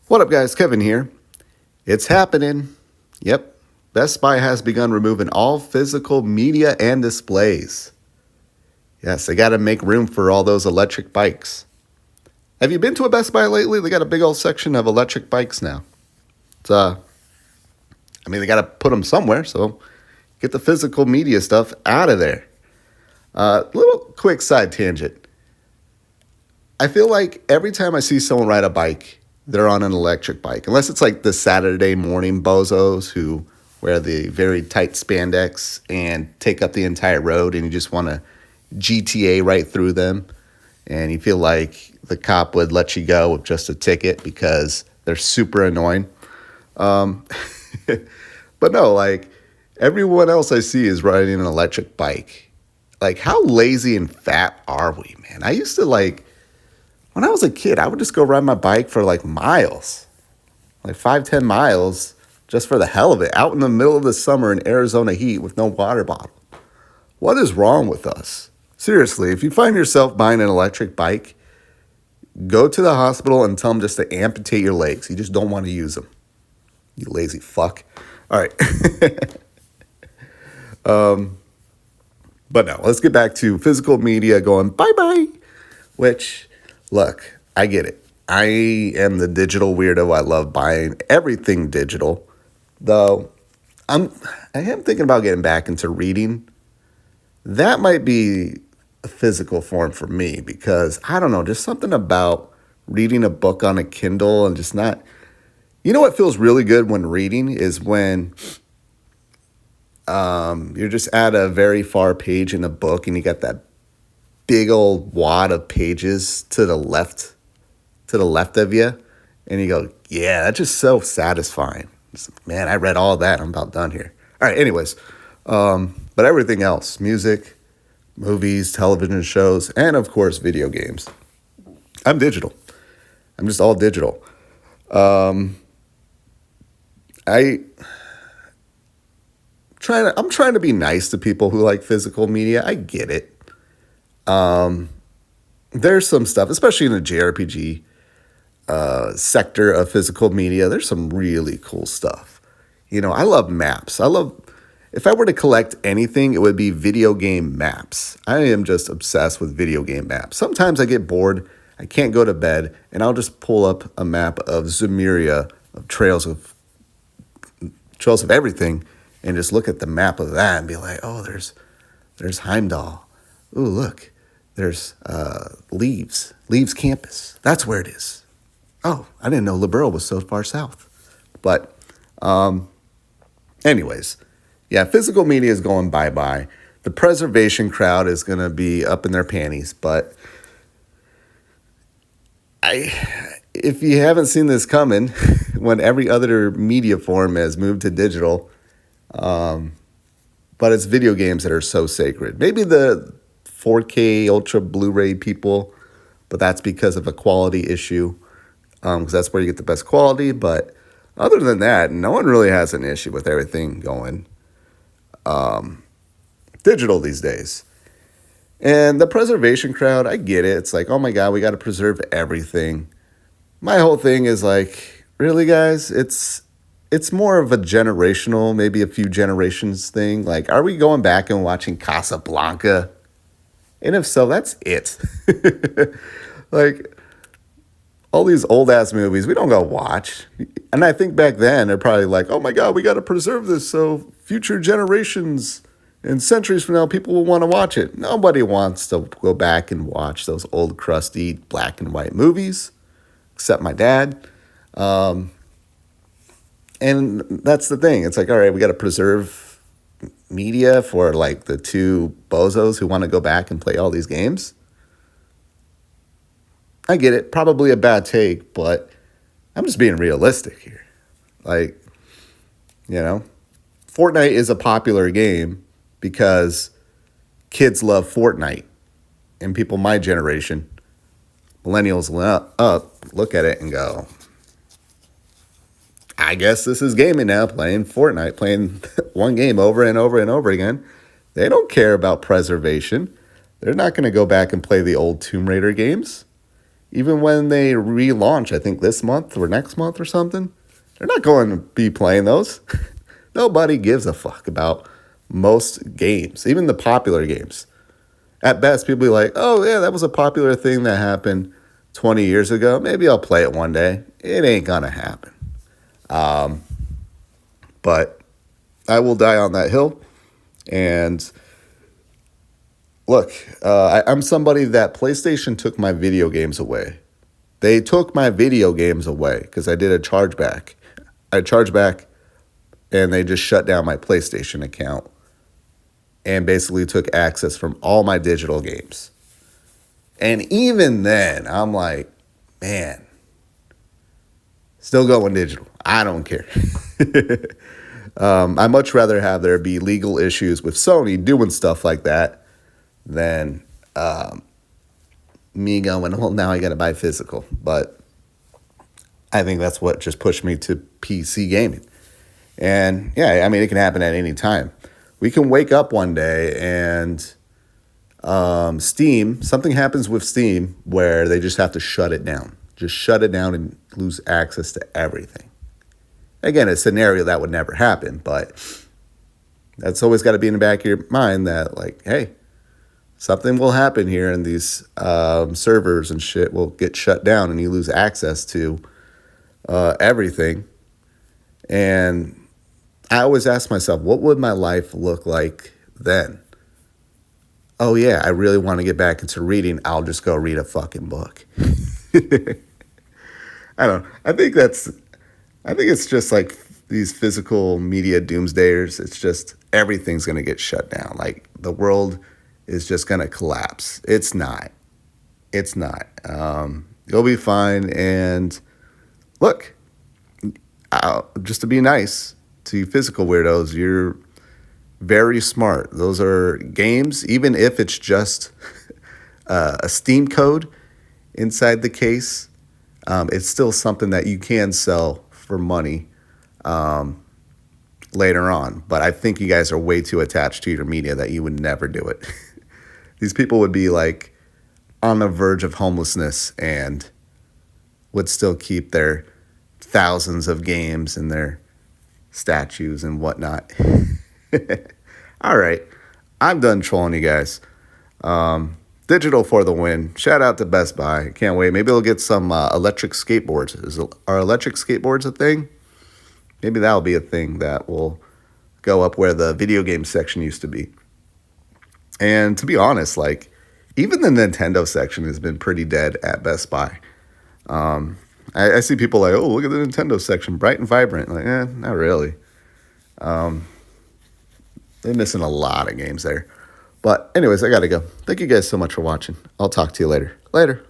What up, guys? Kevin here. It's happening. Yep. Best Buy has begun removing all physical media and displays. Yes, they got to make room for all those electric bikes. Have you been to a Best Buy lately? They got a big old section of electric bikes now. They got to put them somewhere, so get the physical media stuff out of there. Little quick side tangent. I feel like every time I see someone ride a bike, they're on an electric bike. Unless it's like the Saturday morning bozos who wear the very tight spandex and take up the entire road and you just want to GTA right through them. And you feel like the cop would let you go with just a ticket because they're super annoying. But no, like everyone else I see is riding an electric bike. Like how lazy and fat are we, man? I used to when I was a kid, I would just go ride my bike for like miles, like 5-10 miles just for the hell of it, out in the middle of the summer in Arizona heat with no water bottle. What is wrong with us? Seriously, if you find yourself buying an electric bike, go to the hospital and tell them just to amputate your legs. You just don't want to use them. You lazy fuck. All right. But no, let's get back to physical media going bye-bye, which, look, I get it. I am the digital weirdo. I love buying everything digital, though I am thinking about getting back into reading. That might be a physical form for me because, I don't know, just something about reading a book on a Kindle and just not... You know what feels really good when reading is when you're just at a very far page in a book and you got that big old wad of pages to the left of you, and you go, yeah, that's just so satisfying. Man, I read all that. I'm about done here. All right, anyways, but everything else, music, movies, television shows, and of course, video games. I'm digital. I'm just all digital. I'm trying to be nice to people who like physical media. I get it. There's some stuff, especially in the JRPG sector of physical media. There's some really cool stuff. You know, I love maps. If I were to collect anything, it would be video game maps. I am just obsessed with video game maps. Sometimes I get bored, I can't go to bed, and I'll just pull up a map of Zemuria, of trails of everything, and just look at the map of that and be like, oh, there's Heimdall. Ooh, look, there's Leaves campus. That's where it is. Oh, I didn't know Liberal was so far south. But anyways, yeah, physical media is going bye-bye. The preservation crowd is going to be up in their panties. But if you haven't seen this coming, when every other media form has moved to digital, but it's video games that are so sacred. Maybe the 4K Ultra Blu-ray people, but that's because of a quality issue, because that's where you get the best quality. But other than that, no one really has an issue with everything going digital these days. And the preservation crowd, I get it. It's like, oh my God, we got to preserve everything. My whole thing is like, really, guys? It's more of a generational, maybe a few generations thing. Like, are we going back and watching Casablanca? And if so, that's it. Like, all these old-ass movies, we don't go watch. And I think back then, they're probably like, oh my God, we got to preserve this so future generations and centuries from now, people will want to watch it. Nobody wants to go back and watch those old, crusty, black and white movies, except my dad. And that's the thing. It's like, all right, we got to preserve media for like the two bozos who want to go back and play all these games. I get it. Probably a bad take, but I'm just being realistic here. Like, you know, Fortnite is a popular game because kids love Fortnite. And people my generation, millennials up, look at it and go, I guess this is gaming now, playing Fortnite, playing one game over and over and over again. They don't care about preservation. They're not going to go back and play the old Tomb Raider games. even when they relaunch, I think this month or next month or something, they're not going to be playing those. Nobody gives a fuck about most games, even the popular games. At best, people be like, oh, yeah, that was a popular thing that happened 20 years ago. Maybe I'll play it one day. It ain't going to happen. But I will die on that hill. And look, I'm somebody that PlayStation took my video games away. They took my video games away because I did a chargeback. I charged back and they just shut down my PlayStation account and basically took access from all my digital games. And even then, I'm like, man, still going digital. I don't care. I'd much rather have there be legal issues with Sony doing stuff like that than me going, well, now I got to buy physical. But I think that's what just pushed me to PC gaming. And yeah, I mean, it can happen at any time. We can wake up one day and Steam, something happens with Steam where they just have to shut it down. Just shut it down and lose access to everything. Again, a scenario that would never happen, but that's always got to be in the back of your mind that, like, hey, something will happen here and these servers and shit will get shut down and you lose access to everything. And I always ask myself, what would my life look like then? Oh, yeah, I really want to get back into reading. I'll just go read a fucking book. I don't know. I think it's just like these physical media doomsdayers. It's just everything's going to get shut down. Like the world is just going to collapse. It's not. It's not. You'll be fine. And look, just to be nice to you physical weirdos, you're very smart. Those are games, even if it's just a Steam code inside the case. It's still something that you can sell for money later on. But I think you guys are way too attached to your media that you would never do it. These people would be like on the verge of homelessness and would still keep their thousands of games and their statues and whatnot. All right, I'm done trolling you guys. Digital for the win. Shout out to Best Buy. Can't wait. Maybe we'll get some electric skateboards. Are electric skateboards a thing? Maybe that'll be a thing that will go up where the video game section used to be. And to be honest, like, even the Nintendo section has been pretty dead at Best Buy. I see people like, oh, look at the Nintendo section, bright and vibrant. Like, not really. They're missing a lot of games there. But anyways, I got to go. Thank you guys so much for watching. I'll talk to you later. Later.